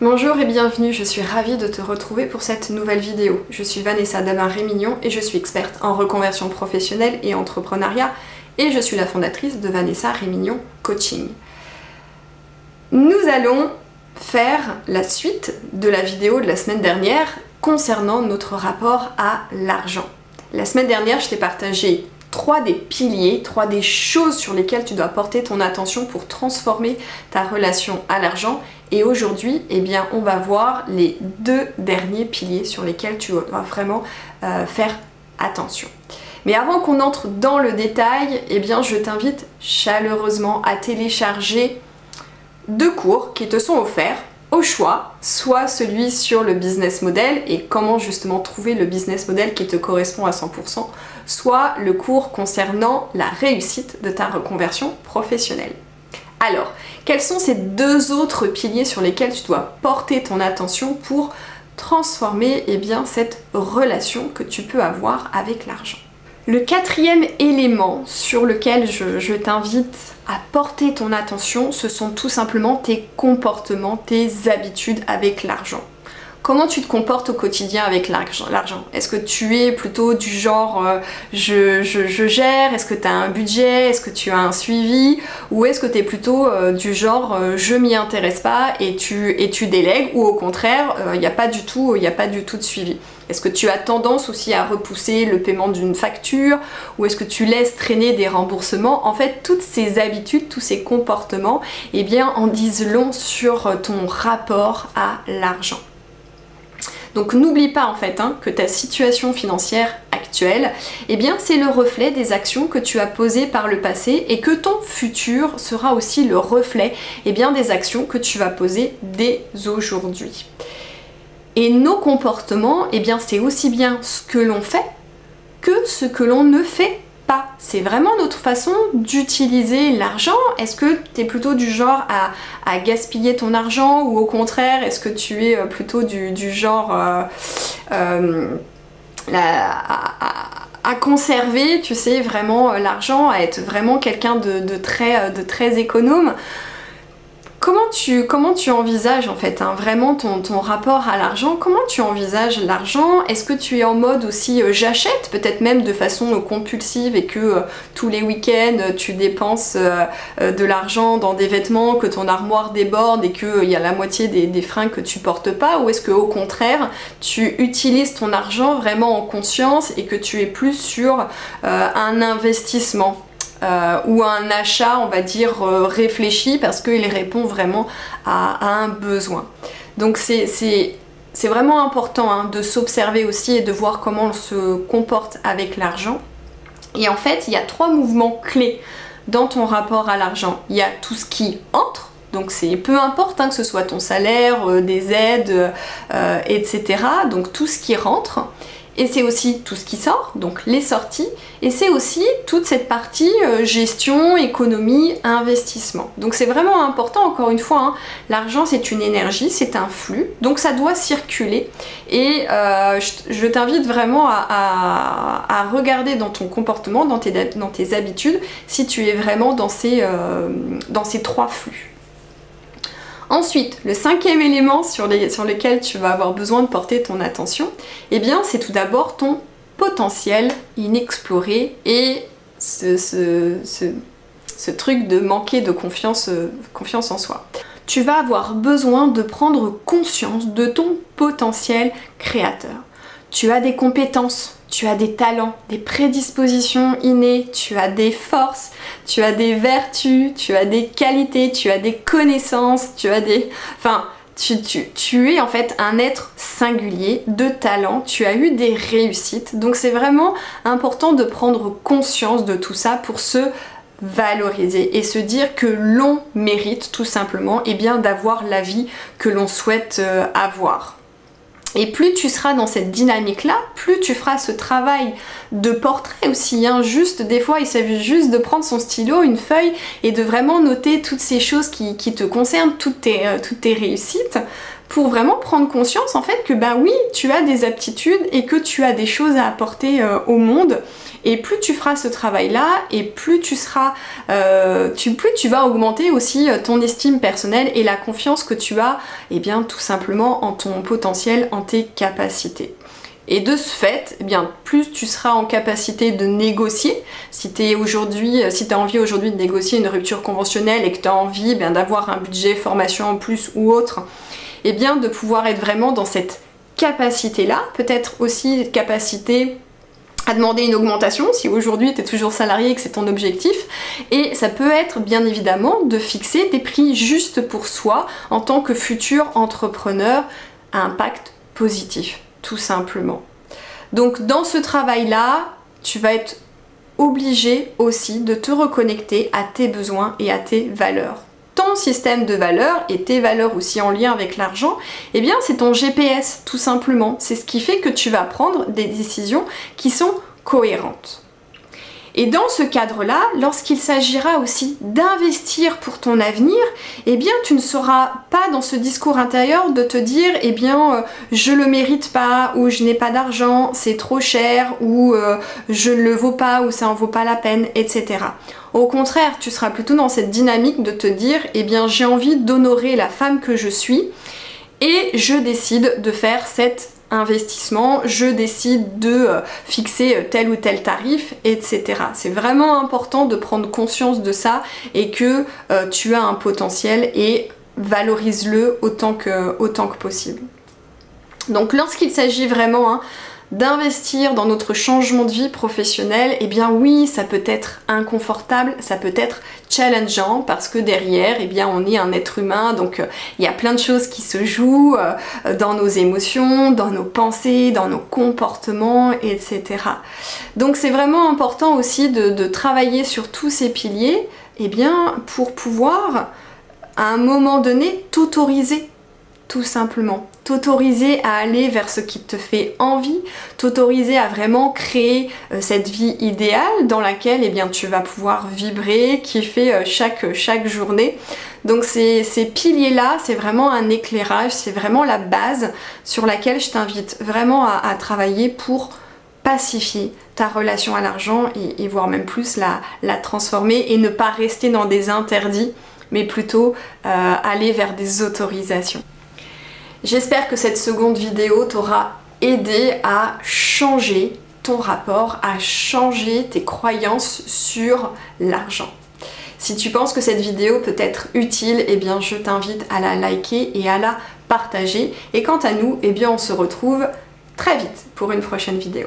Bonjour et bienvenue, je suis ravie de te retrouver pour cette nouvelle vidéo. Je suis Vanessa Damin-Rémignon et je suis experte en reconversion professionnelle et entrepreneuriat et je suis la fondatrice de Vanessa Rémignon Coaching. Nous allons faire la suite de la vidéo de la semaine dernière concernant notre rapport à l'argent. La semaine dernière, je t'ai partagé 3 des piliers, 3 des choses sur lesquelles tu dois porter ton attention pour transformer ta relation à l'argent. Et aujourd'hui, eh bien, on va voir les 2 derniers piliers sur lesquels tu dois vraiment faire attention. Mais avant qu'on entre dans le détail, eh bien, je t'invite chaleureusement à télécharger 2 cours qui te sont offerts au choix, soit celui sur le business model et comment justement trouver le business model qui te correspond à 100%, soit le cours concernant la réussite de ta reconversion professionnelle. Alors, quels sont ces 2 autres piliers sur lesquels tu dois porter ton attention pour transformer cette relation que tu peux avoir avec l'argent? Le 4e élément sur lequel je t'invite à porter ton attention, ce sont tout simplement tes comportements, tes habitudes avec l'argent. Comment tu te comportes au quotidien avec l'argent? Est-ce que tu es plutôt du genre je gère? Est-ce que tu as un budget? Est-ce que tu as un suivi? Ou est-ce que tu es plutôt du genre je m'y intéresse pas et tu délègues? Ou au contraire, il n'y a pas du tout de suivi? Est-ce que tu as tendance aussi à repousser le paiement d'une facture? Ou est-ce que tu laisses traîner des remboursements? En fait, toutes ces habitudes, tous ces comportements, eh bien, en disent long sur ton rapport à l'argent. Donc n'oublie pas en fait que ta situation financière actuelle, eh bien c'est le reflet des actions que tu as posées par le passé et que ton futur sera aussi le reflet des actions que tu vas poser dès aujourd'hui. Et nos comportements, c'est aussi bien ce que l'on fait que ce que l'on ne fait pas. C'est vraiment notre façon d'utiliser l'argent. Est-ce que tu es plutôt du genre à gaspiller ton argent ou au contraire, est-ce que tu es plutôt du genre à conserver, tu sais, vraiment l'argent, à être vraiment quelqu'un de très économe? Comment tu envisages en fait vraiment ton rapport à l'argent? Comment tu envisages l'argent? Est-ce que tu es en mode aussi j'achète, peut-être même de façon compulsive et que tous les week-ends tu dépenses de l'argent dans des vêtements, que ton armoire déborde et qu'il y a la moitié des fringues que tu portes pas? Ou est-ce que au contraire tu utilises ton argent vraiment en conscience et que tu es plus sur un investissement? Ou un achat, on va dire, réfléchi parce qu'il répond vraiment à un besoin. Donc c'est vraiment important de s'observer aussi et de voir comment on se comporte avec l'argent. Et en fait, il y a 3 mouvements clés dans ton rapport à l'argent. Il y a tout ce qui entre, donc c'est peu importe que ce soit ton salaire, des aides, etc. Donc tout ce qui rentre. Et c'est aussi tout ce qui sort, donc les sorties, et c'est aussi toute cette partie gestion, économie, investissement. Donc c'est vraiment important, encore une fois, l'argent c'est une énergie, c'est un flux, donc ça doit circuler. Et je t'invite vraiment à regarder dans ton comportement, dans tes habitudes, si tu es vraiment dans ces 3 flux. Ensuite, le 5e élément sur lequel tu vas avoir besoin de porter ton attention, eh bien c'est tout d'abord ton potentiel inexploré et ce truc de manquer de confiance en soi. Tu vas avoir besoin de prendre conscience de ton potentiel créateur. Tu as des compétences, tu as des talents, des prédispositions innées, tu as des forces, tu as des vertus, tu as des qualités, tu as des connaissances, tu as des... Enfin, tu es en fait un être singulier de talent, tu as eu des réussites. Donc c'est vraiment important de prendre conscience de tout ça pour se valoriser et se dire que l'on mérite tout simplement d'avoir la vie que l'on souhaite avoir. Et plus tu seras dans cette dynamique-là, plus tu feras ce travail de portrait aussi. Juste, des fois, il s'agit juste de prendre son stylo, une feuille, et de vraiment noter toutes ces choses qui te concernent, toutes tes réussites, pour vraiment prendre conscience en fait que bah oui, tu as des aptitudes et que tu as des choses à apporter au monde. Et plus tu feras ce travail-là, et plus tu seras, plus tu vas augmenter aussi ton estime personnelle et la confiance que tu as, eh bien tout simplement en ton potentiel, en tes capacités. Et de ce fait, eh bien, plus tu seras en capacité de négocier, si tu as envie aujourd'hui de négocier une rupture conventionnelle et que tu as envie d'avoir un budget formation en plus ou autre, eh bien de pouvoir être vraiment dans cette capacité-là, peut-être aussi capacité à demander une augmentation si aujourd'hui tu es toujours salarié et que c'est ton objectif, et ça peut être bien évidemment de fixer des prix justes pour soi en tant que futur entrepreneur à impact positif, tout simplement. Donc dans ce travail-là, tu vas être obligé aussi de te reconnecter à tes besoins et à tes valeurs. Ton système de valeurs et tes valeurs aussi en lien avec l'argent, eh bien c'est ton GPS tout simplement. C'est ce qui fait que tu vas prendre des décisions qui sont cohérentes. Et dans ce cadre-là, lorsqu'il s'agira aussi d'investir pour ton avenir, eh bien tu ne seras pas dans ce discours intérieur de te dire eh bien je le mérite pas, ou je n'ai pas d'argent, c'est trop cher, ou je ne le vaux pas, ou ça en vaut pas la peine, etc. Au contraire, tu seras plutôt dans cette dynamique de te dire eh bien j'ai envie d'honorer la femme que je suis et je décide de faire cet investissement, je décide de fixer tel ou tel tarif, etc. C'est vraiment important de prendre conscience de ça et que tu as un potentiel et valorise-le autant que possible. Donc lorsqu'il s'agit vraiment d'investir dans notre changement de vie professionnelle, eh bien oui, ça peut être inconfortable, ça peut être challengeant parce que derrière, eh bien on est un être humain, donc il y a plein de choses qui se jouent dans nos émotions, dans nos pensées, dans nos comportements, etc. Donc c'est vraiment important aussi de travailler sur tous ces piliers, eh bien pour pouvoir à un moment donné t'autoriser, tout simplement. T'autoriser à aller vers ce qui te fait envie, t'autoriser à vraiment créer cette vie idéale dans laquelle eh bien, tu vas pouvoir vibrer, kiffer chaque journée. Donc ces piliers-là, c'est vraiment un éclairage, c'est vraiment la base sur laquelle je t'invite vraiment à travailler pour pacifier ta relation à l'argent et voire même plus la transformer et ne pas rester dans des interdits, mais plutôt aller vers des autorisations. J'espère que cette seconde vidéo t'aura aidé à changer ton rapport, à changer tes croyances sur l'argent. Si tu penses que cette vidéo peut être utile, eh bien je t'invite à la liker et à la partager. Et quant à nous, eh bien on se retrouve très vite pour une prochaine vidéo.